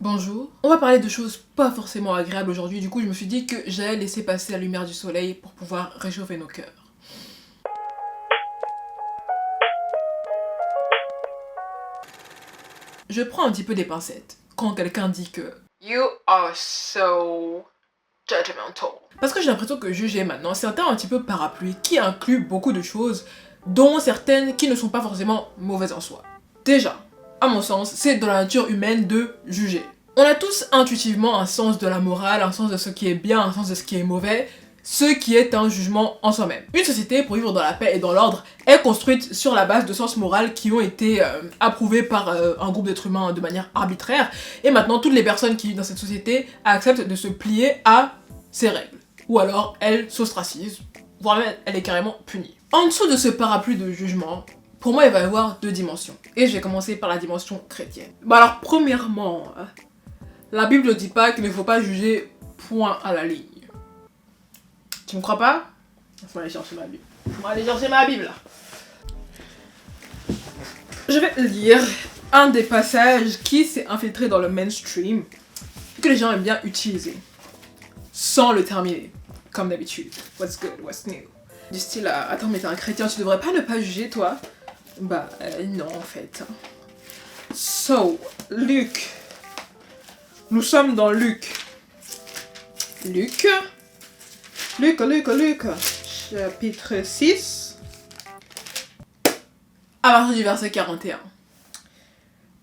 Bonjour. On va parler de choses pas forcément agréables aujourd'hui, du coup je me suis dit que j'allais laisser passer la lumière du soleil pour pouvoir réchauffer nos cœurs. Je prends un petit peu des pincettes quand quelqu'un dit que You are so judgmental. Parce que j'ai l'impression que juger maintenant, c'est un terme un petit peu parapluie qui inclut beaucoup de choses, dont certaines qui ne sont pas forcément mauvaises en soi. Déjà, à mon sens, c'est dans la nature humaine de juger. On a tous intuitivement un sens de la morale, un sens de ce qui est bien, un sens de ce qui est mauvais, ce qui est un jugement en soi-même. Une société, pour vivre dans la paix et dans l'ordre, est construite sur la base de sens moraux qui ont été approuvés par un groupe d'êtres humains de manière arbitraire, et maintenant toutes les personnes qui vivent dans cette société acceptent de se plier à ces règles. Ou alors elles s'ostracisent, voire même elle est carrément punie. En dessous de ce parapluie de jugement, pour moi il va y avoir deux dimensions. Et je vais commencer par la dimension chrétienne. Bon alors premièrement, la Bible ne dit pas qu'il ne faut pas juger point à la ligne. Tu me crois pas? Il faut aller chercher ma Bible. On va aller chercher ma Bible là. Je vais lire un des passages qui s'est infiltré dans le mainstream, que les gens aiment bien utiliser, sans le terminer, comme d'habitude. What's good, what's new? Du style, attends mais t'es un chrétien, tu devrais pas ne pas juger toi? Bah non en fait. So, Luc. Nous sommes dans Luc. Luc, chapitre 6, à partir du verset 41.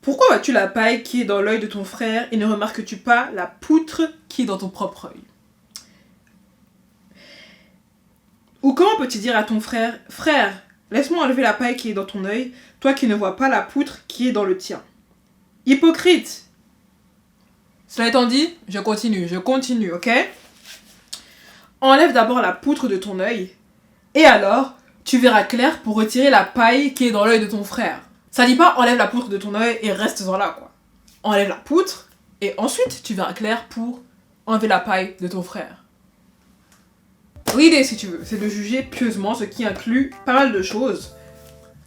Pourquoi vois-tu la paille qui est dans l'œil de ton frère et ne remarques-tu pas la poutre qui est dans ton propre œil? Ou comment peux-tu dire à ton frère, frère, laisse-moi enlever la paille qui est dans ton œil, toi qui ne vois pas la poutre qui est dans le tien? Hypocrite! Cela étant dit, je continue, ok? Enlève d'abord la poutre de ton œil, et alors, tu verras clair pour retirer la paille qui est dans l'œil de ton frère. Ça dit pas enlève la poutre de ton œil et reste-en là, quoi. Enlève la poutre, et ensuite, tu verras clair pour enlever la paille de ton frère. L'idée, si tu veux, c'est de juger pieusement, ce qui inclut pas mal de choses,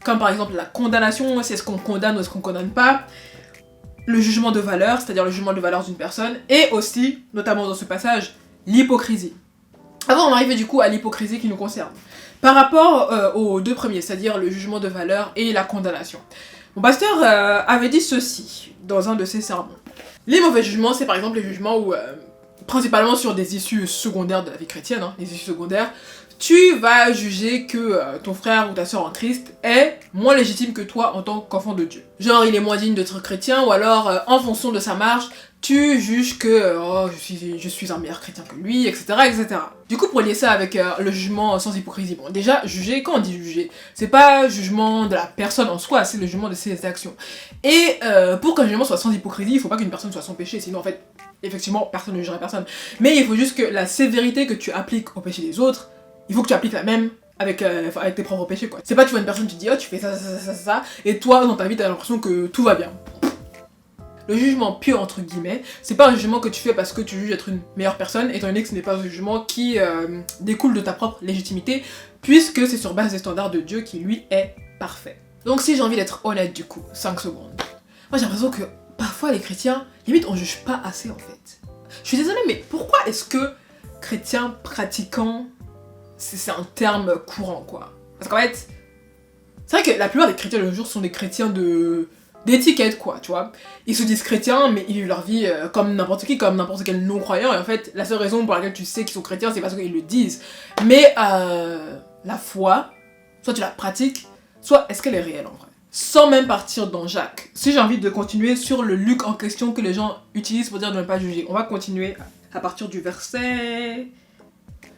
comme par exemple la condamnation, si est-ce qu'on condamne ou est-ce qu'on condamne pas, le jugement de valeur, c'est-à-dire le jugement de valeur d'une personne, et aussi, notamment dans ce passage, l'hypocrisie. Avant d'en arriver du coup à l'hypocrisie qui nous concerne, par rapport aux deux premiers, c'est-à-dire le jugement de valeur et la condamnation. Mon pasteur avait dit ceci dans un de ses sermons. Les mauvais jugements, c'est par exemple les jugements où, principalement sur des issues secondaires de la vie chrétienne, les issues secondaires, tu vas juger que ton frère ou ta soeur en Christ est moins légitime que toi en tant qu'enfant de Dieu. Genre, il est moins digne d'être chrétien, ou alors, en fonction de sa marche, tu juges que je suis un meilleur chrétien que lui, etc., etc. Du coup, pour lier ça avec le jugement sans hypocrisie, bon, déjà, juger, quand on dit juger, c'est pas jugement de la personne en soi, c'est le jugement de ses actions. Et pour qu'un jugement soit sans hypocrisie, il faut pas qu'une personne soit sans péché, sinon en fait, effectivement, personne ne jugerait personne. Mais il faut juste que la sévérité que tu appliques au péché des autres, il faut que tu appliques la même avec tes propres péchés, quoi. C'est pas tu vois une personne, tu te dis, oh, tu fais ça, et toi, dans ta vie, t'as l'impression que tout va bien. Le jugement pieux, entre guillemets, c'est pas un jugement que tu fais parce que tu juges être une meilleure personne, étant donné que ce n'est pas un jugement qui découle de ta propre légitimité, puisque c'est sur base des standards de Dieu qui, lui, est parfait. Donc si j'ai envie d'être honnête, du coup, 5 secondes. Moi, j'ai l'impression que, parfois, les chrétiens, limite, on juge pas assez, en fait. Je suis désolée, mais pourquoi est-ce que chrétiens pratiquants, c'est un terme courant, quoi? Parce qu'en fait, c'est vrai que la plupart des chrétiens de nos jours sont des chrétiens d'étiquette, quoi, tu vois. Ils se disent chrétiens, mais ils vivent leur vie comme n'importe qui, comme n'importe quel non-croyant, et en fait, la seule raison pour laquelle tu sais qu'ils sont chrétiens, c'est parce qu'ils le disent. Mais la foi, soit tu la pratiques, soit est-ce qu'elle est réelle, en vrai? Sans même partir dans Jacques. Si j'ai envie de continuer sur le Luc en question que les gens utilisent pour dire de ne pas juger, on va continuer à partir du verset...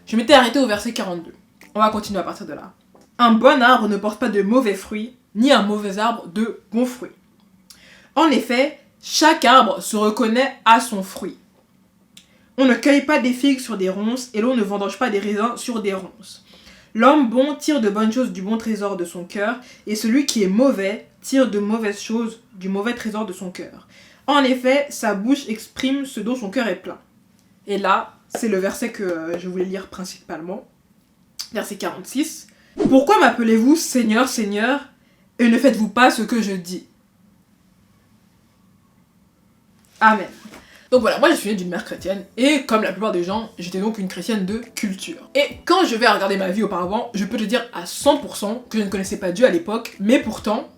Je m'étais arrêtée au verset 42. On va continuer à partir de là. Un bon arbre ne porte pas de mauvais fruits, ni un mauvais arbre de bons fruits. En effet, chaque arbre se reconnaît à son fruit. On ne cueille pas des figues sur des ronces, et l'on ne vendange pas des raisins sur des ronces. L'homme bon tire de bonnes choses du bon trésor de son cœur, et celui qui est mauvais tire de mauvaises choses du mauvais trésor de son cœur. En effet, sa bouche exprime ce dont son cœur est plein. Et là, c'est le verset que je voulais lire principalement. Verset 46. Pourquoi m'appelez-vous Seigneur, Seigneur, et ne faites-vous pas ce que je dis? Amen. Donc voilà, moi je suis née d'une mère chrétienne, et comme la plupart des gens, j'étais donc une chrétienne de culture. Et quand je vais regarder ma vie auparavant, je peux te dire à 100% que je ne connaissais pas Dieu à l'époque, mais pourtant,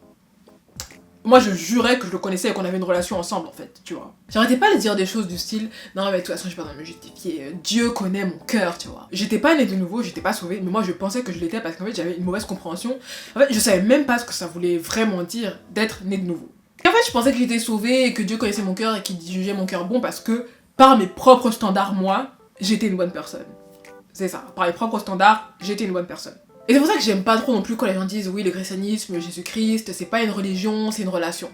moi je jurais que je le connaissais et qu'on avait une relation ensemble en fait, tu vois. J'arrêtais pas de dire des choses du style, non mais de toute façon je vais pas me justifier, Dieu connaît mon cœur, tu vois. J'étais pas née de nouveau, j'étais pas sauvée, mais moi je pensais que je l'étais parce qu'en fait j'avais une mauvaise compréhension. En fait je savais même pas ce que ça voulait vraiment dire d'être née de nouveau. Et en fait, je pensais que j'étais sauvée et que Dieu connaissait mon cœur et qu'il jugeait mon cœur bon parce que, par mes propres standards, moi, j'étais une bonne personne. C'est ça, par mes propres standards, j'étais une bonne personne. Et c'est pour ça que j'aime pas trop non plus quand les gens disent oui, le christianisme, Jésus-Christ, c'est pas une religion, c'est une relation.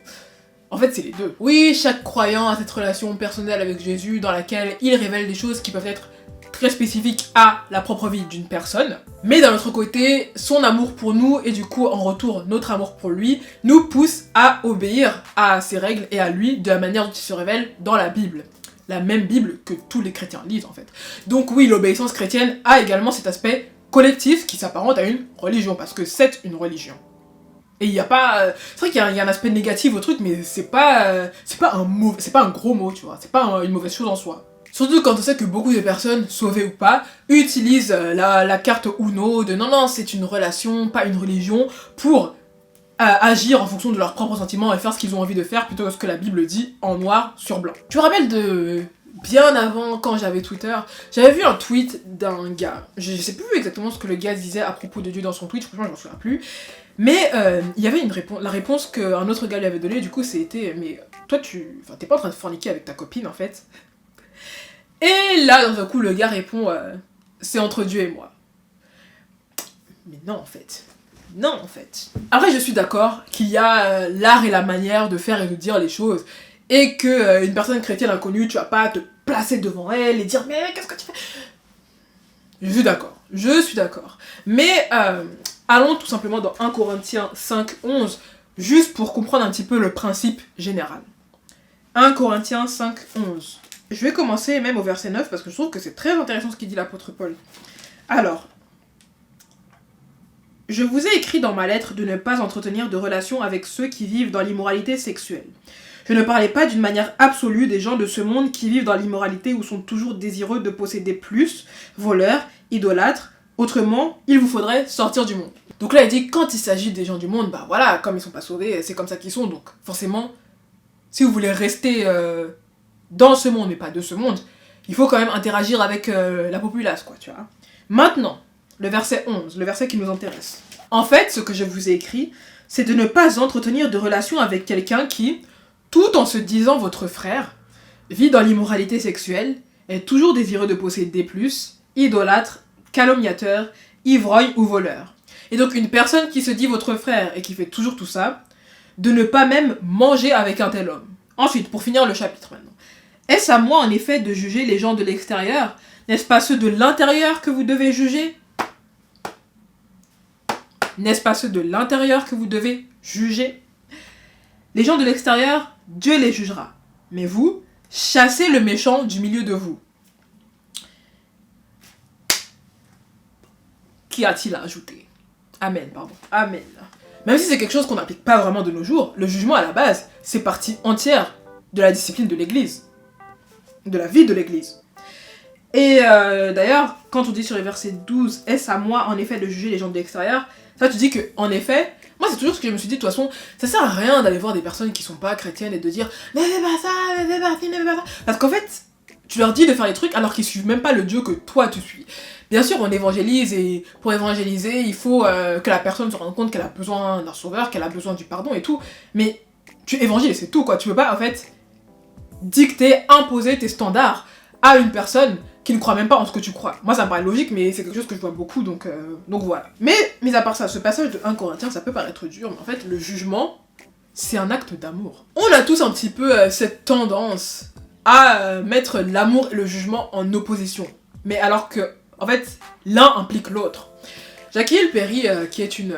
En fait, c'est les deux. Oui, chaque croyant a cette relation personnelle avec Jésus dans laquelle il révèle des choses qui peuvent être très spécifique à la propre vie d'une personne, mais d'un autre côté, son amour pour nous et du coup en retour notre amour pour lui nous pousse à obéir à ses règles et à lui de la manière dont il se révèle dans la Bible. La même Bible que tous les chrétiens lisent en fait. Donc oui, l'obéissance chrétienne a également cet aspect collectif qui s'apparente à une religion, parce que c'est une religion. Et il y a pas... c'est vrai qu'il y a un aspect négatif au truc, mais c'est pas un gros mot, tu vois. C'est pas une mauvaise chose en soi. Surtout quand on sait que beaucoup de personnes, sauvées ou pas, utilisent la carte Uno de non, c'est une relation, pas une religion, pour agir en fonction de leurs propres sentiments et faire ce qu'ils ont envie de faire plutôt que ce que la Bible dit en noir sur blanc. Je me rappelle de bien avant, quand j'avais Twitter, j'avais vu un tweet d'un gars. Je sais plus exactement ce que le gars disait à propos de Dieu dans son tweet, franchement je m'en souviens plus. Mais il y avait la réponse qu'un autre gars lui avait donnée, du coup c'était mais toi t'es pas en train de forniquer avec ta copine en fait. Et là, dans un coup, le gars répond c'est entre Dieu et moi. Mais non, en fait. Non, en fait. Après, je suis d'accord qu'il y a l'art et la manière de faire et de dire les choses. Et que une personne chrétienne inconnue, tu vas pas te placer devant elle et dire mais qu'est-ce que tu fais? Je suis d'accord. Je suis d'accord. Mais allons tout simplement dans 1 Corinthiens 5:11, juste pour comprendre un petit peu le principe général. 1 Corinthiens 5:11. Je vais commencer même au verset 9 parce que je trouve que c'est très intéressant ce qu'il dit l'apôtre Paul. Alors, je vous ai écrit dans ma lettre de ne pas entretenir de relations avec ceux qui vivent dans l'immoralité sexuelle. Je ne parlais pas d'une manière absolue des gens de ce monde qui vivent dans l'immoralité ou sont toujours désireux de posséder plus, voleurs, idolâtres. Autrement, il vous faudrait sortir du monde. Donc là, il dit quand il s'agit des gens du monde, bah voilà, comme ils sont pas sauvés, c'est comme ça qu'ils sont. Donc forcément, si vous voulez rester dans ce monde mais pas de ce monde, il faut quand même interagir avec la populace, quoi, tu vois. Maintenant, le verset 11, le verset qui nous intéresse. En fait, ce que je vous ai écrit, c'est de ne pas entretenir de relations avec quelqu'un qui, tout en se disant votre frère, vit dans l'immoralité sexuelle, est toujours désireux de posséder plus, idolâtre, calomniateur, ivrogne ou voleur. Et donc une personne qui se dit votre frère et qui fait toujours tout ça, de ne pas même manger avec un tel homme. Ensuite, pour finir le chapitre maintenant. Est-ce à moi en effet de juger les gens de l'extérieur? N'est-ce pas ceux de l'intérieur que vous devez juger? N'est-ce pas ceux de l'intérieur que vous devez juger? Les gens de l'extérieur, Dieu les jugera. Mais vous, chassez le méchant du milieu de vous. Qu'y a-t-il à ajouter? Amen, pardon. Amen. Même si c'est quelque chose qu'on n'applique pas vraiment de nos jours, le jugement à la base, c'est partie entière de la discipline de l'église. De la vie de l'église. Et d'ailleurs, quand on dit sur les versets 12, est-ce à moi en effet de juger les gens de l'extérieur? Ça, tu dis que, en effet, moi c'est toujours ce que je me suis dit, de toute façon, ça sert à rien d'aller voir des personnes qui sont pas chrétiennes et de dire mais fais pas ça, mais fais pas ci, mais fais pas ça. Parce qu'en fait, tu leur dis de faire les trucs alors qu'ils suivent même pas le Dieu que toi tu suis. Bien sûr, on évangélise et pour évangéliser, il faut que la personne se rende compte qu'elle a besoin d'un sauveur, qu'elle a besoin du pardon et tout. Mais tu évangélises, c'est tout quoi. Tu peux pas en fait dicter, imposer tes standards à une personne qui ne croit même pas en ce que tu crois. Moi ça me paraît logique, mais c'est quelque chose que je vois beaucoup, donc voilà. Mais, mis à part ça, ce passage de 1 Corinthiens, ça peut paraître dur, mais en fait, le jugement, c'est un acte d'amour. On a tous un petit peu cette tendance à mettre l'amour et le jugement en opposition. Mais alors que, en fait, l'un implique l'autre. Jackie Hill Perry, qui est une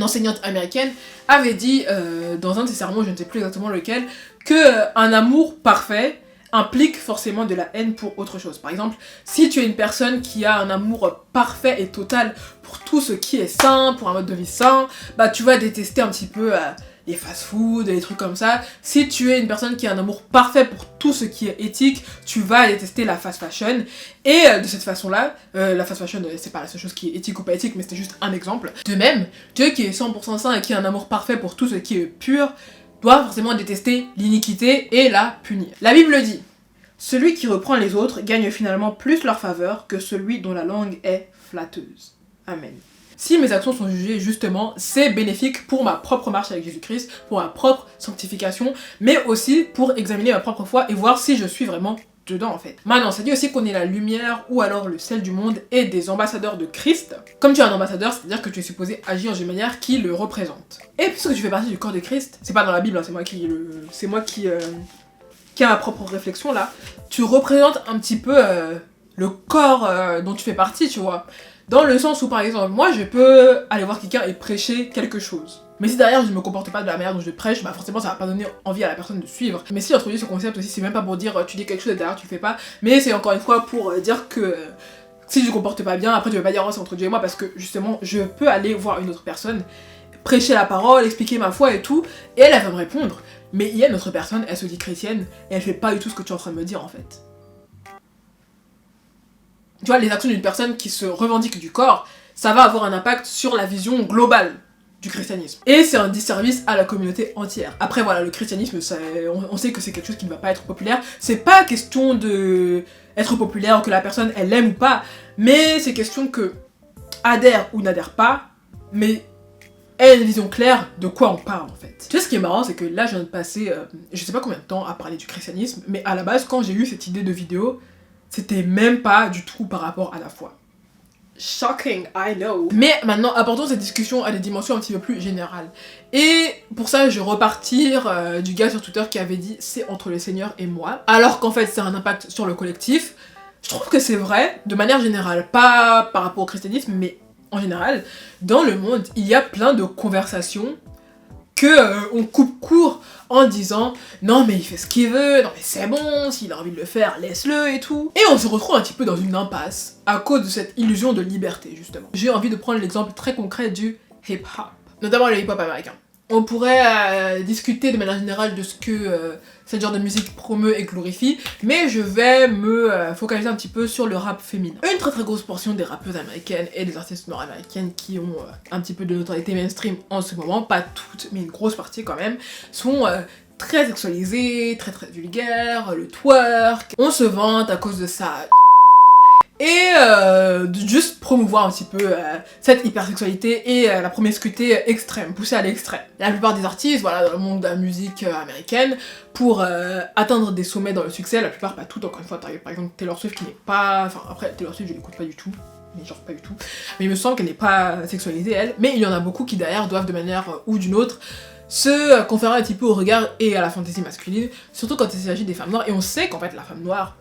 enseignante américaine, avait dit dans un de ses sermons, je ne sais plus exactement lequel, que un amour parfait implique forcément de la haine pour autre chose. Par exemple, si tu es une personne qui a un amour parfait et total pour tout ce qui est sain, pour un mode de vie sain, bah tu vas détester un petit peu les fast-food, les trucs comme ça. Si tu es une personne qui a un amour parfait pour tout ce qui est éthique, tu vas détester la fast fashion. Et de cette façon-là, la fast fashion, c'est pas la seule chose qui est éthique ou pas éthique, mais c'était juste un exemple. De même, Dieu qui est 100% saint et qui a un amour parfait pour tout ce qui est pur, doit forcément détester l'iniquité et la punir. La Bible dit: celui qui reprend les autres gagne finalement plus leur faveur que celui dont la langue est flatteuse. Amen. Si mes actions sont jugées justement, c'est bénéfique pour ma propre marche avec Jésus-Christ, pour ma propre sanctification, mais aussi pour examiner ma propre foi et voir si je suis vraiment dedans en fait. Maintenant, ça dit aussi qu'on est la lumière ou alors le sel du monde et des ambassadeurs de Christ. Comme tu es un ambassadeur, c'est-à-dire que tu es supposé agir d'une manière qui le représente. Et puisque tu fais partie du corps de Christ, c'est pas dans la Bible, hein, c'est moi qui a ma propre réflexion là, tu représentes un petit peu le corps dont tu fais partie, tu vois. Dans le sens où, par exemple, moi, je peux aller voir quelqu'un et prêcher quelque chose. Mais si derrière, je ne me comporte pas de la manière dont je prêche, bah forcément, ça va pas donner envie à la personne de suivre. Mais si j'introduis ce concept aussi, c'est même pas pour dire tu dis quelque chose et derrière tu le fais pas, mais c'est encore une fois pour dire que si je ne comporte pas bien, après tu vas pas dire oh, c'est entre Dieu et moi, parce que justement, je peux aller voir une autre personne, prêcher la parole, expliquer ma foi et tout, et elle va me répondre. Mais il y a une autre personne, elle se dit chrétienne, et elle fait pas du tout ce que tu es en train de me dire en fait. Tu vois, les actions d'une personne qui se revendique du corps, ça va avoir un impact sur la vision globale du christianisme. Et c'est un disservice à la communauté entière. Après voilà, le christianisme, on sait que c'est quelque chose qui ne va pas être populaire. C'est pas question de être populaire, que la personne elle l'aime ou pas, mais c'est question que adhère ou n'adhère pas, mais ait une vision claire de quoi on parle en fait. Tu sais ce qui est marrant, c'est que là je viens de passer, je sais pas combien de temps à parler du christianisme, mais à la base quand j'ai eu cette idée de vidéo, c'était même pas du tout par rapport à la foi. Shocking, I know. Mais maintenant, apportons cette discussion à des dimensions un petit peu plus générales. Et pour ça, je vais repartir du gars sur Twitter qui avait dit « c'est entre le Seigneur et moi », alors qu'en fait, c'est un impact sur le collectif. Je trouve que c'est vrai, de manière générale, pas par rapport au christianisme, mais en général, dans le monde, il y a plein de conversations on coupe court en disant non mais il fait ce qu'il veut, non mais c'est bon, s'il a envie de le faire, laisse-le et tout. Et on se retrouve un petit peu dans une impasse à cause de cette illusion de liberté justement. J'ai envie de prendre l'exemple très concret du hip-hop, notamment le hip-hop américain. On pourrait discuter de manière générale de ce que ce genre de musique promeut et glorifie, mais je vais me focaliser un petit peu sur le rap féminin. Une très très grosse portion des rappeuses américaines et des artistes nord-américaines qui ont un petit peu de notoriété mainstream en ce moment, pas toutes, mais une grosse partie quand même, sont très sexualisées, très très vulgaires, le twerk, on se vante à cause de ça. Et de juste promouvoir un petit peu cette hypersexualité et la promiscuité extrême, poussée à l'extrême. La plupart des artistes, voilà, dans le monde de la musique américaine, pour atteindre des sommets dans le succès, la plupart, pas toutes, encore une fois, par exemple Taylor Swift qui n'est pas... Enfin après, Taylor Swift je l'écoute pas du tout, mais genre pas du tout, mais il me semble qu'elle n'est pas sexualisée elle, mais il y en a beaucoup qui derrière doivent de manière ou d'une autre se conférer un petit peu au regard et à la fantaisie masculine, surtout quand il s'agit des femmes noires, et on sait qu'en fait la femme noire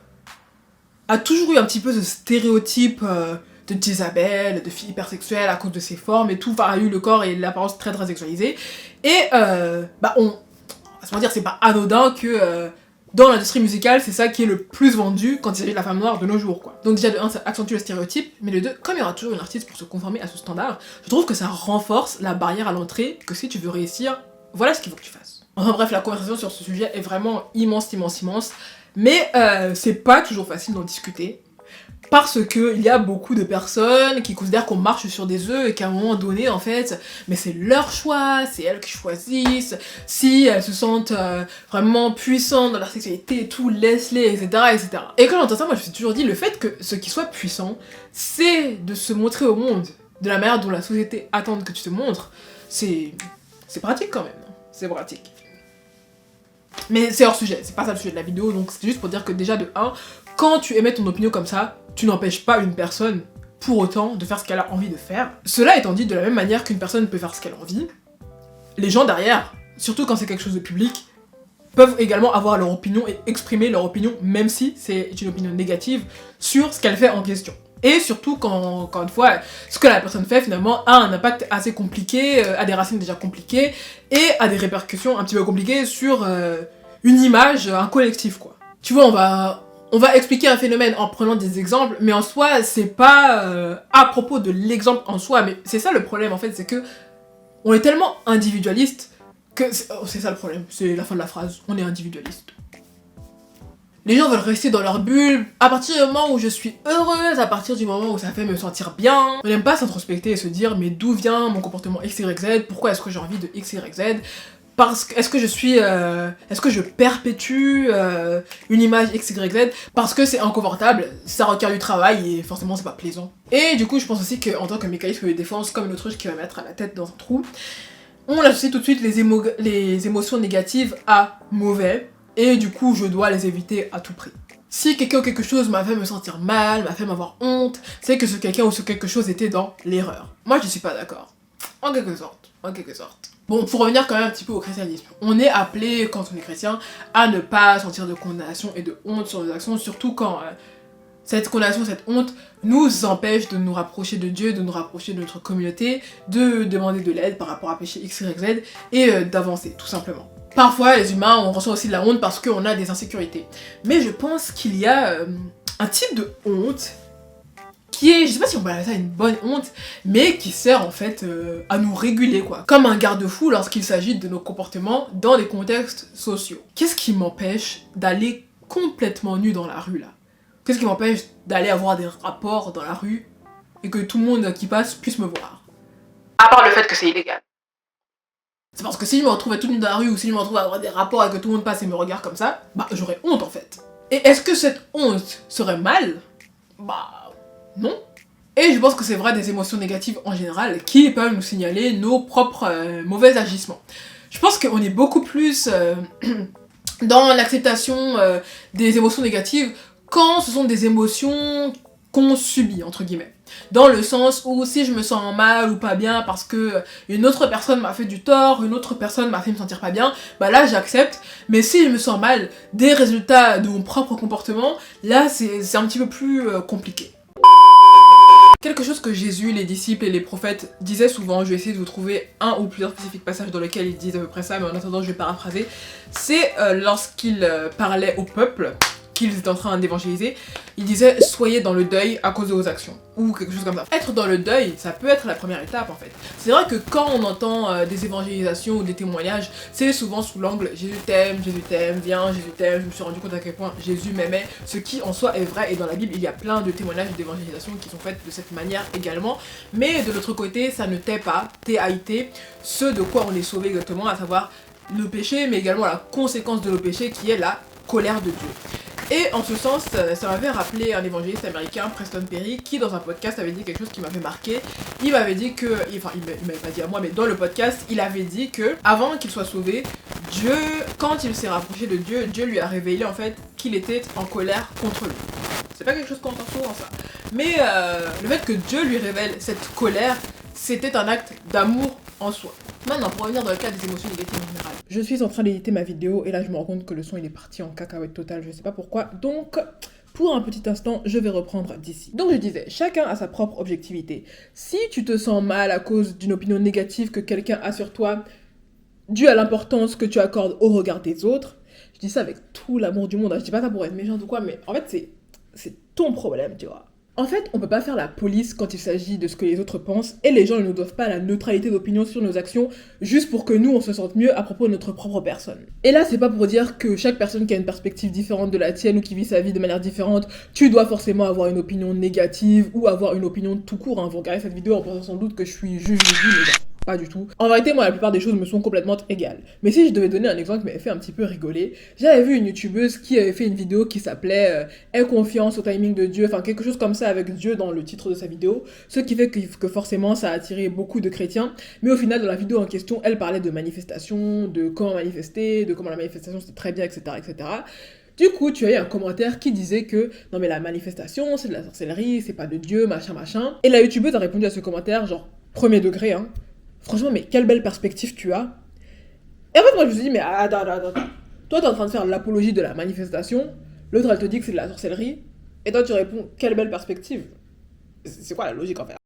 a toujours eu un petit peu ce stéréotype de Jezabel, de fille hypersexuelle à cause de ses formes et tout, enfin a eu le corps et l'apparence très très sexualisée. Et bah on va se mentir, c'est pas anodin que dans l'industrie musicale, c'est ça qui est le plus vendu quand il s'agit de la femme noire de nos jours quoi. Donc déjà de un, ça accentue le stéréotype, mais de deux, comme il y aura toujours une artiste pour se conformer à ce standard, je trouve que ça renforce la barrière à l'entrée, que si tu veux réussir, voilà ce qu'il faut que tu fasses. Enfin bref, la conversation sur ce sujet est vraiment immense, immense, immense. Mais c'est pas toujours facile d'en discuter, parce que il y a beaucoup de personnes qui considèrent qu'on marche sur des œufs et qu'à un moment donné, en fait, mais c'est leur choix, c'est elles qui choisissent, si elles se sentent vraiment puissantes dans leur sexualité et tout, laisse-les, etc., etc. Et quand j'entends ça, moi je me suis toujours dit, le fait que ce qui soit puissant, c'est de se montrer au monde de la manière dont la société attend que tu te montres, c'est pratique quand même, c'est pratique. Mais c'est hors sujet, c'est pas ça le sujet de la vidéo, donc c'est juste pour dire que déjà de 1, quand tu émets ton opinion comme ça, tu n'empêches pas une personne pour autant de faire ce qu'elle a envie de faire. Cela étant dit, de la même manière qu'une personne peut faire ce qu'elle a envie, les gens derrière, surtout quand c'est quelque chose de public, peuvent également avoir leur opinion et exprimer leur opinion, même si c'est une opinion négative, sur ce qu'elle fait en question. Et surtout quand, encore une fois, ce que la personne fait finalement a un impact assez compliqué, a des racines déjà compliquées, et a des répercussions un petit peu compliquées sur une image, un collectif quoi. Tu vois, on va expliquer un phénomène en prenant des exemples, mais en soi, c'est pas à propos de l'exemple en soi, mais c'est ça le problème en fait, c'est que on est tellement individualiste C'est ça le problème, c'est la fin de la phrase, on est individualiste. Les gens veulent rester dans leur bulle. À partir du moment où je suis heureuse, à partir du moment où ça fait me sentir bien, on n'aime pas s'introspecter et se dire mais d'où vient mon comportement X, Y, Z, pourquoi est-ce que j'ai envie de X, Y, Z, parce que est-ce que je perpétue une image X, Y, Z parce que c'est inconfortable, ça requiert du travail et forcément c'est pas plaisant. Et du coup je pense aussi qu'en tant que mécanisme de défense, comme une autruche qui va mettre la tête dans un trou, on associe tout de suite les émotions négatives à mauvais. Et du coup, je dois les éviter à tout prix. Si quelqu'un ou quelque chose m'a fait me sentir mal, m'a fait m'avoir honte, c'est que ce quelqu'un ou ce quelque chose était dans l'erreur. Moi, je suis pas d'accord. En quelque sorte. Bon, pour revenir quand même un petit peu au christianisme. On est appelé, quand on est chrétien, à ne pas sentir de condamnation et de honte sur nos actions, surtout quand cette condamnation, cette honte nous empêche de nous rapprocher de Dieu, de nous rapprocher de notre communauté, de demander de l'aide par rapport à péché X, Y, Z et d'avancer, tout simplement. Parfois, les humains, on ressent aussi de la honte parce qu'on a des insécurités. Mais je pense qu'il y a un type de honte qui est, je sais pas si on peut appeler ça une bonne honte, mais qui sert en fait à nous réguler quoi. Comme un garde-fou lorsqu'il s'agit de nos comportements dans des contextes sociaux. Qu'est-ce qui m'empêche d'aller complètement nu dans la rue là? Qu'est-ce qui m'empêche d'aller avoir des rapports dans la rue et que tout le monde qui passe puisse me voir? À part le fait que c'est illégal. C'est parce que si je me retrouve à tout nu dans la rue ou si je me retrouve à avoir des rapports et que tout le monde passe et me regarde comme ça, bah j'aurais honte en fait. Et est-ce que cette honte serait mal? Bah non. Et je pense que c'est vrai des émotions négatives en général qui peuvent nous signaler nos propres mauvais agissements. Je pense qu'on est beaucoup plus dans l'acceptation des émotions négatives quand ce sont des émotions qu'on subit, entre guillemets. Dans le sens où si je me sens mal ou pas bien parce que une autre personne m'a fait du tort, une autre personne m'a fait me sentir pas bien, bah là j'accepte. Mais si je me sens mal des résultats de mon propre comportement, là c'est un petit peu plus compliqué. Quelque chose que Jésus, les disciples et les prophètes disaient souvent, je vais essayer de vous trouver un ou plusieurs spécifiques passages dans lesquels ils disent à peu près ça, mais en attendant je vais paraphraser, c'est lorsqu'ils parlaient au peuple, qu'ils étaient en train d'évangéliser, il disait soyez dans le deuil à cause de vos actions, ou quelque chose comme ça. Être dans le deuil, ça peut être la première étape en fait. C'est vrai que quand on entend des évangélisations ou des témoignages, c'est souvent sous l'angle Jésus t'aime, viens, Jésus t'aime, je me suis rendu compte à quel point Jésus m'aimait, ce qui en soi est vrai, et dans la Bible il y a plein de témoignages d'évangélisation qui sont faits de cette manière également, mais de l'autre côté ça ne tait pas, TAIT, ce de quoi on est sauvé exactement, à savoir nos péchés, mais également la conséquence de nos péchés qui est la colère de Dieu. Et en ce sens, ça m'avait rappelé un évangéliste américain, Preston Perry, qui dans un podcast avait dit quelque chose qui m'avait marqué. Il m'avait dit que, enfin il m'avait pas dit à moi, mais dans le podcast, il avait dit que avant qu'il soit sauvé, Dieu, quand il s'est rapproché de Dieu, Dieu lui a révélé en fait qu'il était en colère contre lui. C'est pas quelque chose qu'on entend souvent ça. Mais le fait que Dieu lui révèle cette colère, c'était un acte d'amour en soi. Maintenant, pour revenir dans le cas des émotions négatives en général. Je suis en train d'éditer ma vidéo et là je me rends compte que le son il est parti en cacahuète totale, je sais pas pourquoi. Donc, pour un petit instant, je vais reprendre d'ici. Donc je disais, chacun a sa propre objectivité. Si tu te sens mal à cause d'une opinion négative que quelqu'un a sur toi, due à l'importance que tu accordes au regard des autres, je dis ça avec tout l'amour du monde, je dis pas ça pour être méchante ou quoi, mais en fait c'est ton problème, tu vois. En fait, on peut pas faire la police quand il s'agit de ce que les autres pensent, et les gens ne nous doivent pas la neutralité d'opinion sur nos actions, juste pour que nous on se sente mieux à propos de notre propre personne. Et là, c'est pas pour dire que chaque personne qui a une perspective différente de la tienne ou qui vit sa vie de manière différente, tu dois forcément avoir une opinion négative ou avoir une opinion tout court, hein. Vous regardez cette vidéo en pensant sans doute que je suis juge de vie, mais non. Pas du tout. En vérité, moi, la plupart des choses me sont complètement égales. Mais si je devais donner un exemple qui m'avait fait un petit peu rigoler, j'avais vu une youtubeuse qui avait fait une vidéo qui s'appelait Aie confiance au timing de Dieu, enfin quelque chose comme ça avec Dieu dans le titre de sa vidéo, ce qui fait que forcément ça a attiré beaucoup de chrétiens. Mais au final, dans la vidéo en question, elle parlait de manifestation, de comment manifester, de comment la manifestation c'était très bien, etc., etc. Du coup, tu as eu un commentaire qui disait que non mais la manifestation, c'est de la sorcellerie, c'est pas de Dieu, machin, machin. Et la youtubeuse a répondu à ce commentaire, genre, premier degré, hein. Franchement, mais quelle belle perspective tu as. Et en fait, moi, je me suis dit, mais attends. Toi, t'es en train de faire l'apologie de la manifestation. L'autre, elle te dit que c'est de la sorcellerie. Et toi, tu réponds, quelle belle perspective. C'est quoi la logique, en fait?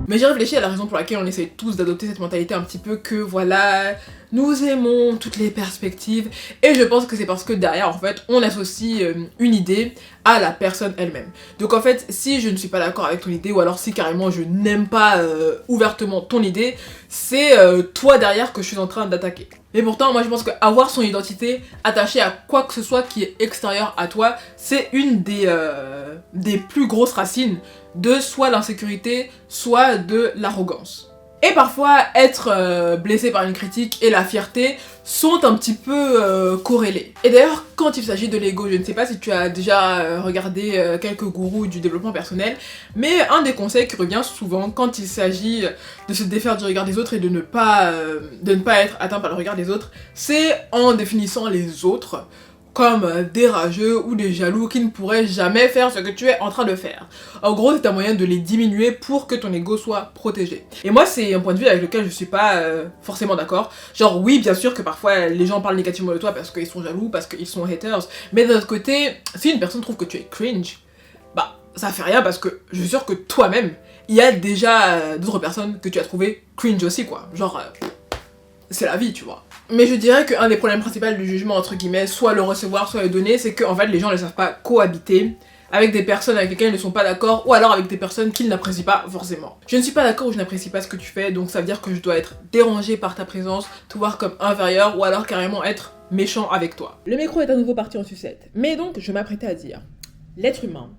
Mais j'ai réfléchi à la raison pour laquelle on essaye tous d'adopter cette mentalité un petit peu que, voilà, nous aimons toutes les perspectives. Et je pense que c'est parce que derrière, en fait, on associe une idée à la personne elle-même. Donc en fait, si je ne suis pas d'accord avec ton idée, ou alors si carrément je n'aime pas ouvertement ton idée, c'est toi derrière que je suis en train d'attaquer. Mais pourtant, moi je pense qu'avoir son identité attachée à quoi que ce soit qui est extérieur à toi, c'est une des plus grosses racines de soit l'insécurité, soit de l'arrogance. Et parfois, être blessé par une critique et la fierté sont un petit peu corrélés. Et d'ailleurs, quand il s'agit de l'ego, je ne sais pas si tu as déjà regardé quelques gourous du développement personnel, mais un des conseils qui revient souvent quand il s'agit de se défaire du regard des autres et de ne pas être atteint par le regard des autres, c'est en définissant les autres comme des rageux ou des jaloux qui ne pourraient jamais faire ce que tu es en train de faire. En gros, c'est un moyen de les diminuer pour que ton ego soit protégé. Et moi, c'est un point de vue avec lequel je suis pas forcément d'accord. Genre, oui, bien sûr que parfois les gens parlent négativement de toi parce qu'ils sont jaloux, parce qu'ils sont haters, mais d'un autre côté, si une personne trouve que tu es cringe, bah, ça fait rien parce que je suis sûre que toi-même, il y a déjà d'autres personnes que tu as trouvé cringe aussi, quoi. Genre, c'est la vie, tu vois. Mais je dirais qu'un des problèmes principaux du jugement, entre guillemets, soit le recevoir, soit le donner, c'est qu'en fait les gens ne savent pas cohabiter avec des personnes avec lesquelles ils ne sont pas d'accord, ou alors avec des personnes qu'ils n'apprécient pas forcément. Je ne suis pas d'accord ou je n'apprécie pas ce que tu fais, donc ça veut dire que je dois être dérangée par ta présence, te voir comme inférieur, ou alors carrément être méchant avec toi. Le micro est à nouveau parti en sucette. Mais donc, je m'apprêtais à dire, l'être humain,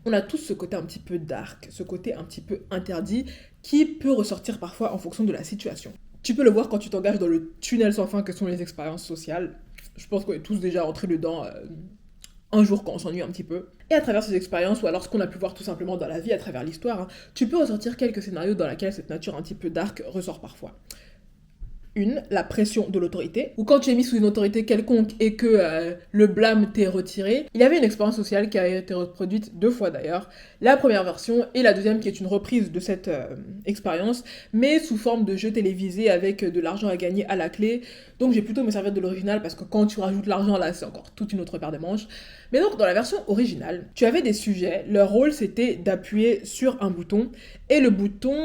on a tous ce côté un petit peu dark, ce côté un petit peu interdit, qui peut ressortir parfois en fonction de la situation. Tu peux le voir quand tu t'engages dans le tunnel sans fin que sont les expériences sociales. Je pense qu'on est tous déjà rentrés dedans un jour quand on s'ennuie un petit peu. Et à travers ces expériences, ou alors ce qu'on a pu voir tout simplement dans la vie, à travers l'histoire, tu peux ressortir quelques scénarios dans lesquels cette nature un petit peu dark ressort parfois. Une, la pression de l'autorité, ou quand tu es mis sous une autorité quelconque et que le blâme t'est retiré. Il y avait une expérience sociale qui a été reproduite 2 fois d'ailleurs, la première version et la deuxième qui est une reprise de cette expérience, mais sous forme de jeu télévisé avec de l'argent à gagner à la clé. Donc j'ai plutôt me servir de l'original parce que quand tu rajoutes l'argent là, c'est encore toute une autre paire de manches. Mais donc dans la version originale, tu avais des sujets, leur rôle c'était d'appuyer sur un bouton et le bouton,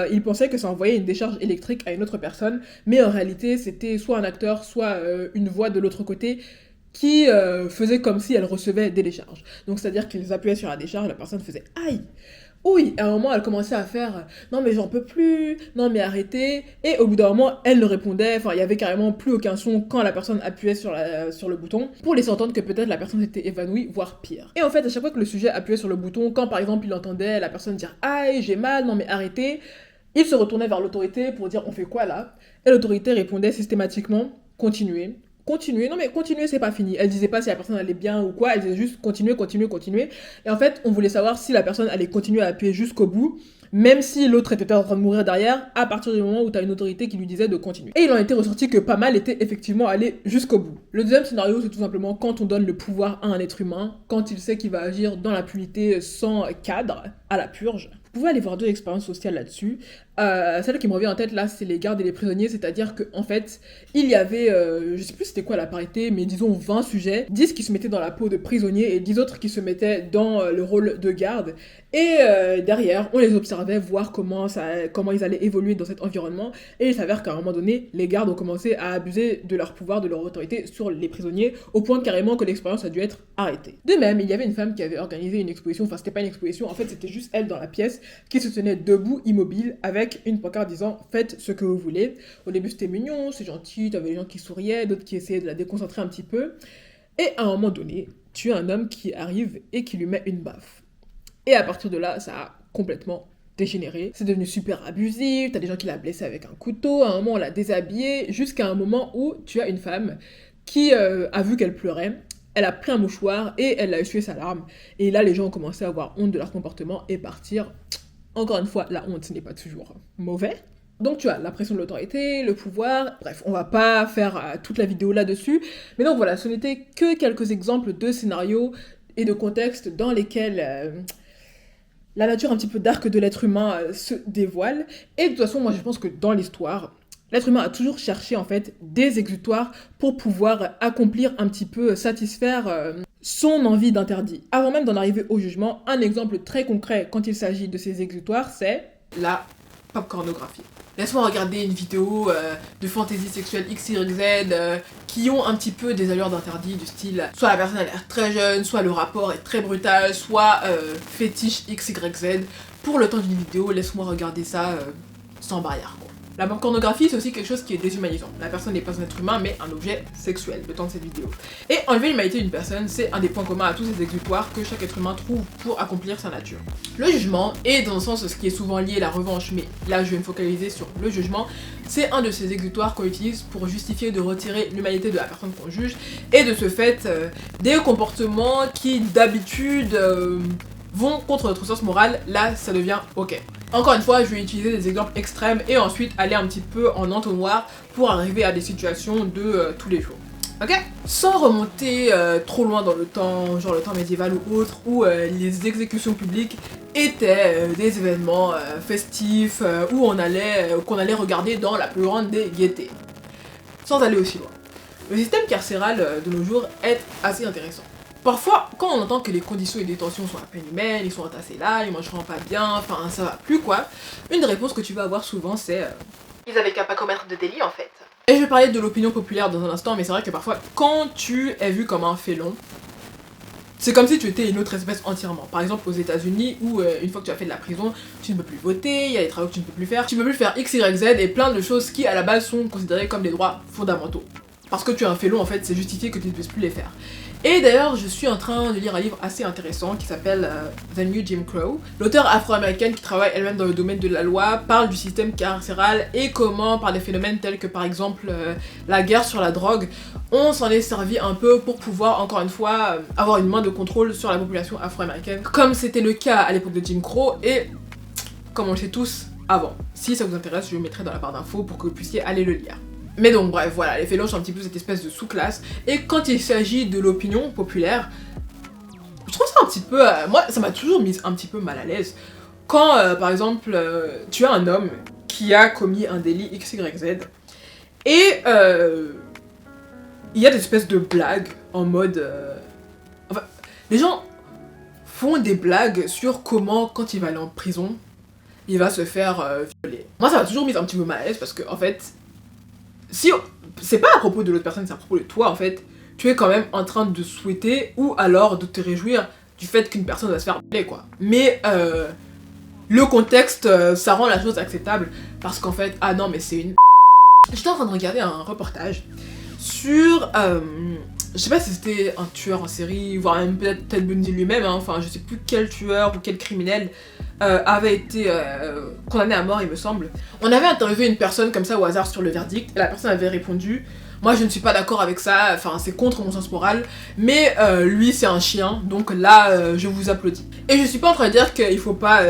ils pensaient que ça envoyait une décharge électrique à une autre personne, mais en réalité c'était soit un acteur, soit une voix de l'autre côté qui faisait comme si elle recevait des décharges. Donc c'est-à-dire qu'ils appuyaient sur la décharge, la personne faisait « aïe !» Oui, à un moment, elle commençait à faire « non mais j'en peux plus, non mais arrêtez ». Et au bout d'un moment, elle ne répondait, enfin il y avait carrément plus aucun son quand la personne appuyait sur le bouton pour laisser entendre que peut-être la personne s'était évanouie, voire pire. Et en fait, à chaque fois que le sujet appuyait sur le bouton, quand par exemple il entendait la personne dire « aïe, j'ai mal, non mais arrêtez », il se retournait vers l'autorité pour dire « on fait quoi là ?» Et l'autorité répondait systématiquement « continuez ». Continuer, non mais continuer c'est pas fini. Elle disait pas si la personne allait bien ou quoi, elle disait juste continuer, continuer, continuer. Et en fait, on voulait savoir si la personne allait continuer à appuyer jusqu'au bout, même si l'autre était en train de mourir derrière, à partir du moment où t'as une autorité qui lui disait de continuer. Et il en était ressorti que pas mal étaient effectivement allés jusqu'au bout. Le deuxième scénario, c'est tout simplement quand on donne le pouvoir à un être humain, quand il sait qu'il va agir dans l'impunité sans cadre, à la purge. Vous pouvez aller voir 2 expériences sociales là-dessus. Celle qui me revient en tête là, c'est les gardes et les prisonniers, c'est-à-dire qu'en fait, il y avait, je sais plus c'était quoi la parité, mais disons 20 sujets, 10 qui se mettaient dans la peau de prisonniers et 10 autres qui se mettaient dans le rôle de garde. Et derrière, on les observait, voir comment ils allaient évoluer dans cet environnement. Et il s'avère qu'à un moment donné, les gardes ont commencé à abuser de leur pouvoir, de leur autorité sur les prisonniers, au point carrément que l'expérience a dû être arrêtée. De même, il y avait une femme qui avait organisé une exposition, enfin c'était pas une exposition, en fait c'était juste elle dans la pièce, qui se tenait debout, immobile, avec une pancarte disant « faites ce que vous voulez ». Au début c'était mignon, c'est gentil, t'avais des gens qui souriaient, d'autres qui essayaient de la déconcentrer un petit peu. Et à un moment donné, tu as un homme qui arrive et qui lui met une baffe. Et à partir de là, ça a complètement dégénéré. C'est devenu super abusif, t'as des gens qui l'a blessé avec un couteau, à un moment on l'a déshabillé, jusqu'à un moment où tu as une femme qui a vu qu'elle pleurait. Elle a pris un mouchoir et elle a essuyé sa larme. Et là, les gens ont commencé à avoir honte de leur comportement et partir. Encore une fois, la honte, ce n'est pas toujours mauvais. Donc tu as la pression de l'autorité, le pouvoir, bref, on va pas faire toute la vidéo là-dessus. Mais donc voilà, ce n'était que quelques exemples de scénarios et de contextes dans lesquels la nature un petit peu dark de l'être humain se dévoile. Et de toute façon, moi je pense que dans l'histoire, l'être humain a toujours cherché en fait des exutoires pour pouvoir accomplir un petit peu, satisfaire son envie d'interdit. Avant même d'en arriver au jugement, un exemple très concret quand il s'agit de ces exutoires, c'est la popcornographie. Laisse-moi regarder une vidéo de fantaisie sexuelle XYZ qui ont un petit peu des allures d'interdit du style soit la personne a l'air très jeune, soit le rapport est très brutal, soit fétiche XYZ. Pour le temps d'une vidéo, laisse-moi regarder ça sans barrière quoi. La pornographie, c'est aussi quelque chose qui est déshumanisant. La personne n'est pas un être humain, mais un objet sexuel, le temps de cette vidéo. Et enlever l'humanité d'une personne, c'est un des points communs à tous ces exutoires que chaque être humain trouve pour accomplir sa nature. Le jugement, et dans le sens ce qui est souvent lié à la revanche, mais là je vais me focaliser sur le jugement, c'est un de ces exutoires qu'on utilise pour justifier de retirer l'humanité de la personne qu'on juge, et de ce fait, des comportements qui d'habitude vont contre notre sens moral, là ça devient ok. Encore une fois, je vais utiliser des exemples extrêmes et ensuite aller un petit peu en entonnoir pour arriver à des situations de tous les jours. Ok? Sans remonter trop loin dans le temps, genre le temps médiéval ou autre, où les exécutions publiques étaient des événements festifs où qu'on allait regarder dans la plus grande des gaietés. Sans aller aussi loin. Le système carcéral de nos jours est assez intéressant. Parfois, quand on entend que les conditions et les détentions sont à peine humaines, ils sont entassés là, ils mangeront pas bien, enfin ça va plus quoi, une des réponses que tu vas avoir souvent c'est ils avaient qu'à pas commettre de délit en fait. Et je vais parler de l'opinion populaire dans un instant, mais c'est vrai que parfois, quand tu es vu comme un félon, c'est comme si tu étais une autre espèce entièrement. Par exemple aux États-Unis où une fois que tu as fait de la prison, tu ne peux plus voter, il y a des travaux que tu ne peux plus faire, tu ne peux plus faire X, Y, Z et plein de choses qui à la base sont considérées comme des droits fondamentaux. Parce que tu es un félon en fait, c'est justifié que tu ne puisses plus les faire. Et d'ailleurs, je suis en train de lire un livre assez intéressant qui s'appelle The New Jim Crow. L'auteure afro-américaine qui travaille elle-même dans le domaine de la loi parle du système carcéral et comment, par des phénomènes tels que par exemple la guerre sur la drogue, on s'en est servi un peu pour pouvoir, encore une fois, avoir une main de contrôle sur la population afro-américaine, comme c'était le cas à l'époque de Jim Crow et comme on le sait tous avant. Si ça vous intéresse, je le mettrai dans la barre d'infos pour que vous puissiez aller le lire. Mais donc bref, voilà, les félons sont un petit peu cette espèce de sous-classe, et quand il s'agit de l'opinion populaire, je trouve ça un petit peu... moi, ça m'a toujours mis un petit peu mal à l'aise. Quand, par exemple, tu as un homme qui a commis un délit XYZ, et il y a des espèces de blagues en mode... Enfin, les gens font des blagues sur comment, quand il va aller en prison, il va se faire violer. Moi, ça m'a toujours mis un petit peu mal à l'aise, parce que, en fait... Si c'est pas à propos de l'autre personne, c'est à propos de toi en fait, tu es quand même en train de souhaiter ou alors de te réjouir du fait qu'une personne va se faire violer quoi. Mais le contexte, ça rend la chose acceptable parce qu'en fait, ah non mais c'est une... J'étais en train de regarder un reportage sur... je sais pas si c'était un tueur en série, voire même peut-être Ted Bundy lui-même, hein, enfin je sais plus quel tueur ou quel criminel avait été condamné à mort il me semble. On avait interviewé une personne comme ça au hasard sur le verdict, et la personne avait répondu moi je ne suis pas d'accord avec ça, enfin c'est contre mon sens moral, mais lui c'est un chien, donc là je vous applaudis. Et je suis pas en train de dire qu'il faut pas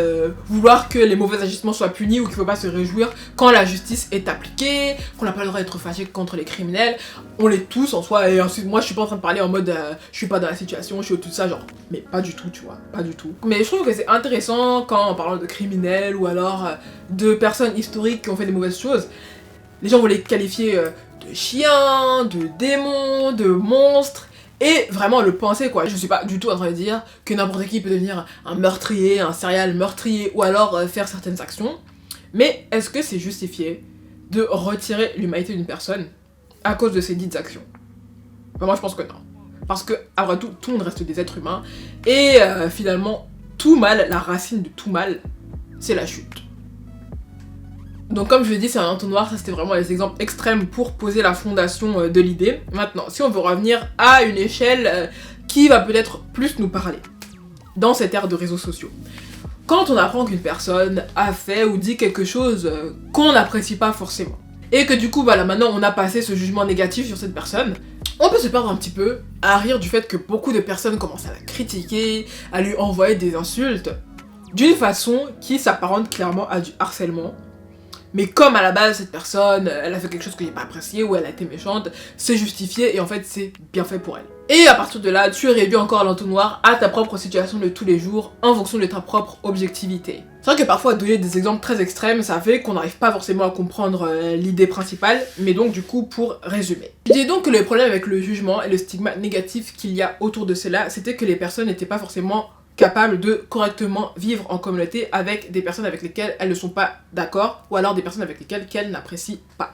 vouloir que les mauvais agissements soient punis ou qu'il faut pas se réjouir quand la justice est appliquée, qu'on n'a pas le droit d'être fâché contre les criminels, on l'est tous en soi, et ensuite moi je suis pas en train de parler en mode je suis pas dans la situation, je suis au-dessus de ça, genre, mais pas du tout tu vois, pas du tout. Mais je trouve que c'est intéressant quand en parlant de criminels ou alors de personnes historiques qui ont fait des mauvaises choses, les gens vont les qualifier de chiens, de démons, de monstres, et vraiment le penser quoi. Je suis pas du tout en train de dire que n'importe qui peut devenir un meurtrier, un serial meurtrier, ou alors faire certaines actions, mais est-ce que c'est justifié de retirer l'humanité d'une personne à cause de ces dites actions? Ben, moi je pense que non. Parce que, après tout, tout le monde reste des êtres humains, et finalement, tout mal, la racine de tout mal, c'est la chute. Donc comme je l'ai dit, c'est un entonnoir, ça c'était vraiment les exemples extrêmes pour poser la fondation de l'idée. Maintenant, si on veut revenir à une échelle qui va peut-être plus nous parler, dans cette ère de réseaux sociaux. Quand on apprend qu'une personne a fait ou dit quelque chose qu'on n'apprécie pas forcément, et que du coup, voilà, maintenant on a passé ce jugement négatif sur cette personne, on peut se perdre un petit peu à rire du fait que beaucoup de personnes commencent à la critiquer, à lui envoyer des insultes, d'une façon qui s'apparente clairement à du harcèlement. Mais comme à la base cette personne, elle a fait quelque chose que j'ai pas apprécié ou elle a été méchante, c'est justifié et en fait c'est bien fait pour elle. Et à partir de là, tu réduis encore l'entonnoir à ta propre situation de tous les jours en fonction de ta propre objectivité. C'est vrai que parfois donner des exemples très extrêmes, ça fait qu'on n'arrive pas forcément à comprendre l'idée principale, mais donc du coup pour résumer. Je disais donc que le problème avec le jugement et le stigma négatif qu'il y a autour de cela, c'était que les personnes n'étaient pas forcément capables de correctement vivre en communauté avec des personnes avec lesquelles elles ne sont pas d'accord, ou alors des personnes avec lesquelles elles n'apprécient pas.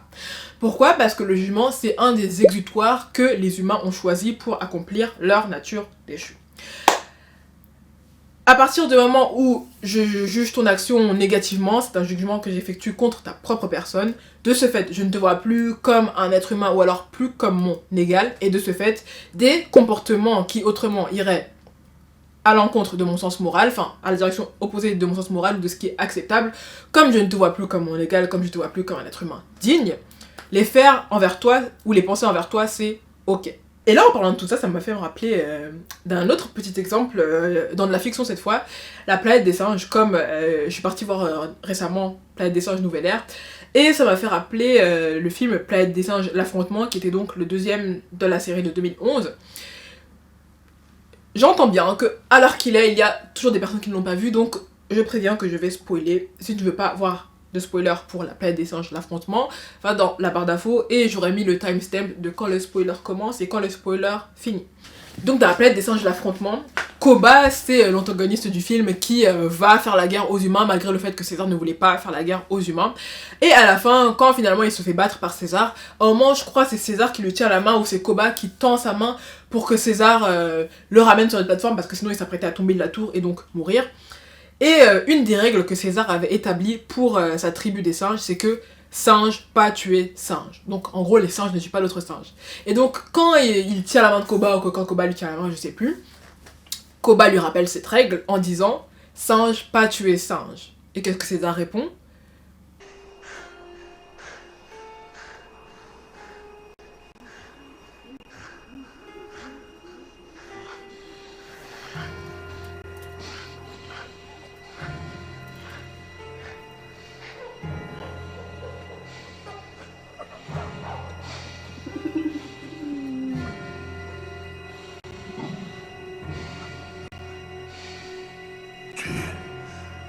Pourquoi? Parce que le jugement, c'est un des exutoires que les humains ont choisi pour accomplir leur nature déchue. À partir du moment où je juge ton action négativement, c'est un jugement que j'effectue contre ta propre personne. De ce fait, je ne te vois plus comme un être humain ou alors plus comme mon égal. Et de ce fait, des comportements qui autrement iraient à l'encontre de mon sens moral, enfin à la direction opposée de mon sens moral ou de ce qui est acceptable, comme je ne te vois plus comme mon égal, comme je ne te vois plus comme un être humain digne, les faire envers toi ou les penser envers toi, c'est ok. Et là, en parlant de tout ça, ça m'a fait me rappeler d'un autre petit exemple, dans de la fiction cette fois, La Planète des Singes, comme je suis partie voir récemment Planète des Singes Nouvelle Ère, et ça m'a fait rappeler le film Planète des Singes L'Affrontement, qui était donc le deuxième de la série de 2011. J'entends bien que, à l'heure qu'il est, il y a toujours des personnes qui ne l'ont pas vu, donc je préviens que je vais spoiler. Si tu veux pas voir de spoiler pour La Planète des Singes L'Affrontement, va dans la barre d'infos et j'aurai mis le timestamp de quand le spoiler commence et quand le spoiler finit. Donc dans La Planète des Singes L'Affrontement, Koba, c'est l'antagoniste du film qui va faire la guerre aux humains malgré le fait que César ne voulait pas faire la guerre aux humains. Et à la fin, quand finalement il se fait battre par César, au moment je crois c'est César qui lui tient la main ou c'est Koba qui tend sa main pour que César le ramène sur une plateforme parce que sinon il s'apprêtait à tomber de la tour et donc mourir. Et une des règles que César avait établies pour sa tribu des singes, c'est que singe, pas tuer singe. Donc en gros, les singes ne tuent pas d'autres singes. Et donc quand il tient la main de Koba, ou quand Koba lui tient la main, je sais plus, Koba lui rappelle cette règle en disant singe, pas tuer singe. Et qu'est-ce que César répond ?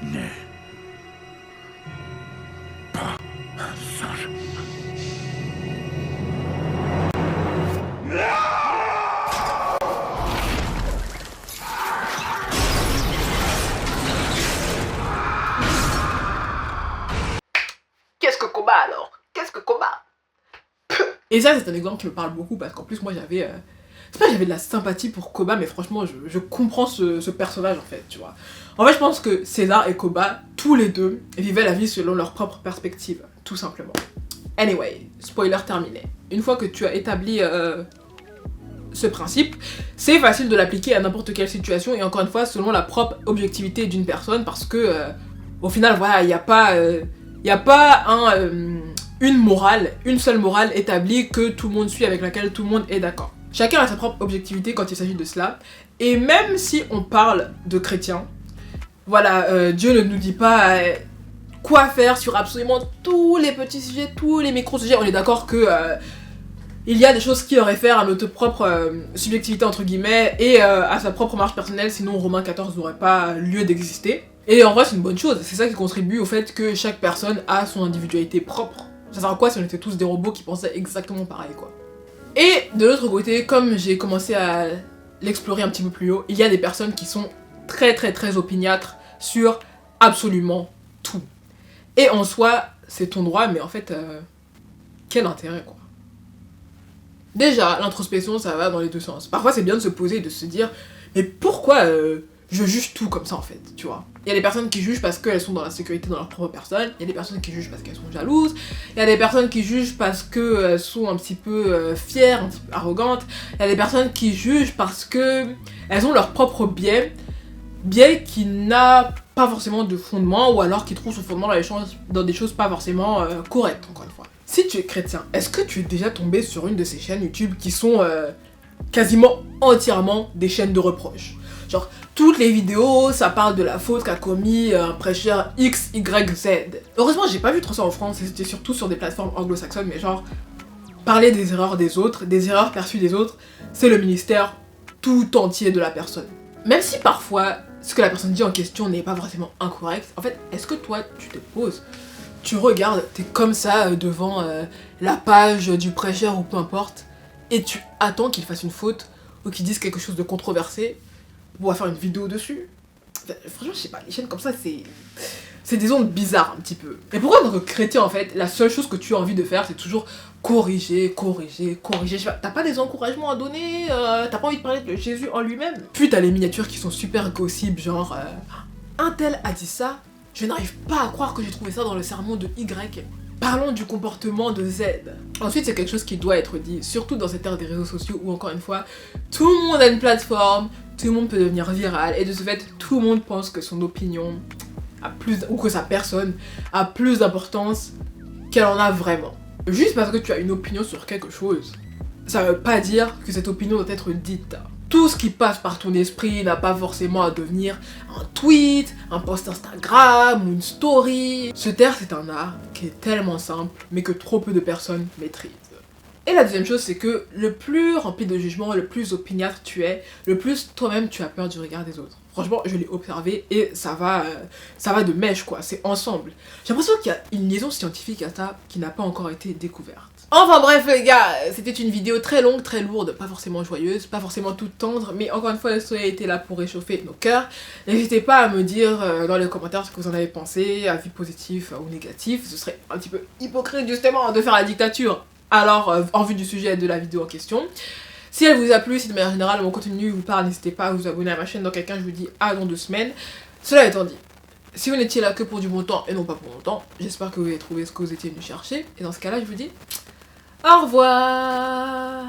N'est pas un singe. Qu'est-ce que Koba alors ? Qu'est-ce que Koba ? Et ça c'est un exemple qui me parle beaucoup parce qu'en plus moi j'avais... C'est pas que j'avais de la sympathie pour Koba, mais franchement, je comprends ce personnage en fait, tu vois. En fait, je pense que César et Koba, tous les deux, vivaient la vie selon leur propre perspective, tout simplement. Anyway, spoiler terminé. Une fois que tu as établi ce principe, c'est facile de l'appliquer à n'importe quelle situation, et encore une fois, selon la propre objectivité d'une personne, parce que, au final, voilà, il n'y a pas une morale, une seule morale établie que tout le monde suit, avec laquelle tout le monde est d'accord. Chacun a sa propre objectivité quand il s'agit de cela. Et même si on parle de chrétiens, voilà, Dieu ne nous dit pas quoi faire sur absolument tous les petits sujets, tous les micro-sujets. On est d'accord que il y a des choses qui auraient fait à notre propre subjectivité entre guillemets et à sa propre marche personnelle, sinon Romains 14 n'aurait pas lieu d'exister. Et en vrai c'est une bonne chose, c'est ça qui contribue au fait que chaque personne a son individualité propre. Ça sert à quoi si on était tous des robots qui pensaient exactement pareil quoi. Et de l'autre côté, comme j'ai commencé à l'explorer un petit peu plus haut, il y a des personnes qui sont très opiniâtres sur absolument tout. Et en soi, c'est ton droit, mais en fait, quel intérêt quoi. Déjà, l'introspection, ça va dans les deux sens. Parfois, c'est bien de se poser et de se dire, mais pourquoi je juge tout comme ça en fait, tu vois. Il y a des personnes qui jugent parce qu'elles sont dans la sécurité dans leur propre personne, il y a des personnes qui jugent parce qu'elles sont jalouses, il y a des personnes qui jugent parce qu'elles sont un petit peu fières, un petit peu arrogantes, il y a des personnes qui jugent parce que elles ont leur propre biais qui n'a pas forcément de fondement, ou alors qui trouvent son fondement dans des choses pas forcément correctes, encore une fois. Si tu es chrétien, est-ce que tu es déjà tombé sur une de ces chaînes YouTube qui sont quasiment entièrement des chaînes de reproches ? Genre, toutes les vidéos, ça parle de la faute qu'a commis un prêcheur X, Y, Z. Heureusement, j'ai pas vu trop ça en France, c'était surtout sur des plateformes anglo-saxonnes, mais genre, parler des erreurs des autres, des erreurs perçues des autres, c'est le ministère tout entier de la personne. Même si parfois, ce que la personne dit en question n'est pas forcément incorrect, en fait, est-ce que toi, tu te poses, tu regardes, t'es comme ça devant la page du prêcheur ou peu importe, et tu attends qu'il fasse une faute ou qu'il dise quelque chose de controversé, pour faire une vidéo dessus. Franchement, je sais pas, les chaînes comme ça, c'est C'est des ondes bizarres un petit peu. Et pourquoi en tant que chrétien en fait, la seule chose que tu as envie de faire c'est toujours corriger. Je sais pas, t'as pas des encouragements à donner, t'as pas envie de parler de Jésus en lui-même. Puis t'as les miniatures qui sont super gossip, genre un tel a dit ça, je n'arrive pas à croire que j'ai trouvé ça dans le sermon de Y. Parlons du comportement de Z. Ensuite, c'est quelque chose qui doit être dit, surtout dans cette ère des réseaux sociaux où, encore une fois, tout le monde a une plateforme, tout le monde peut devenir viral, et de ce fait, tout le monde pense que son opinion a plus, ou que sa personne a plus d'importance qu'elle en a vraiment. Juste parce que tu as une opinion sur quelque chose, ça veut pas dire que cette opinion doit être dite. Tout ce qui passe par ton esprit n'a pas forcément à devenir un tweet, un post Instagram ou une story. Se taire, c'est un art qui est tellement simple, mais que trop peu de personnes maîtrisent. Et la deuxième chose, c'est que le plus rempli de jugement, le plus opiniâtre tu es, le plus toi-même tu as peur du regard des autres. Franchement, je l'ai observé et ça va de mèche quoi, c'est ensemble. J'ai l'impression qu'il y a une liaison scientifique à ça qui n'a pas encore été découverte. Enfin bref les gars, c'était une vidéo très longue, très lourde, pas forcément joyeuse, pas forcément toute tendre, mais encore une fois le soleil était là pour réchauffer nos cœurs. N'hésitez pas à me dire dans les commentaires ce que vous en avez pensé, avis positif ou négatif, ce serait un petit peu hypocrite justement de faire la dictature. Alors, en vue du sujet de la vidéo en question. Si elle vous a plu, si de manière générale mon contenu vous parle, n'hésitez pas à vous abonner à ma chaîne dans quelqu'un, je vous dis à dans 2 semaines. Cela étant dit, si vous n'étiez là que pour du bon temps et non pas pour longtemps, j'espère que vous avez trouvé ce que vous étiez venu chercher. Et dans ce cas-là, je vous dis au revoir.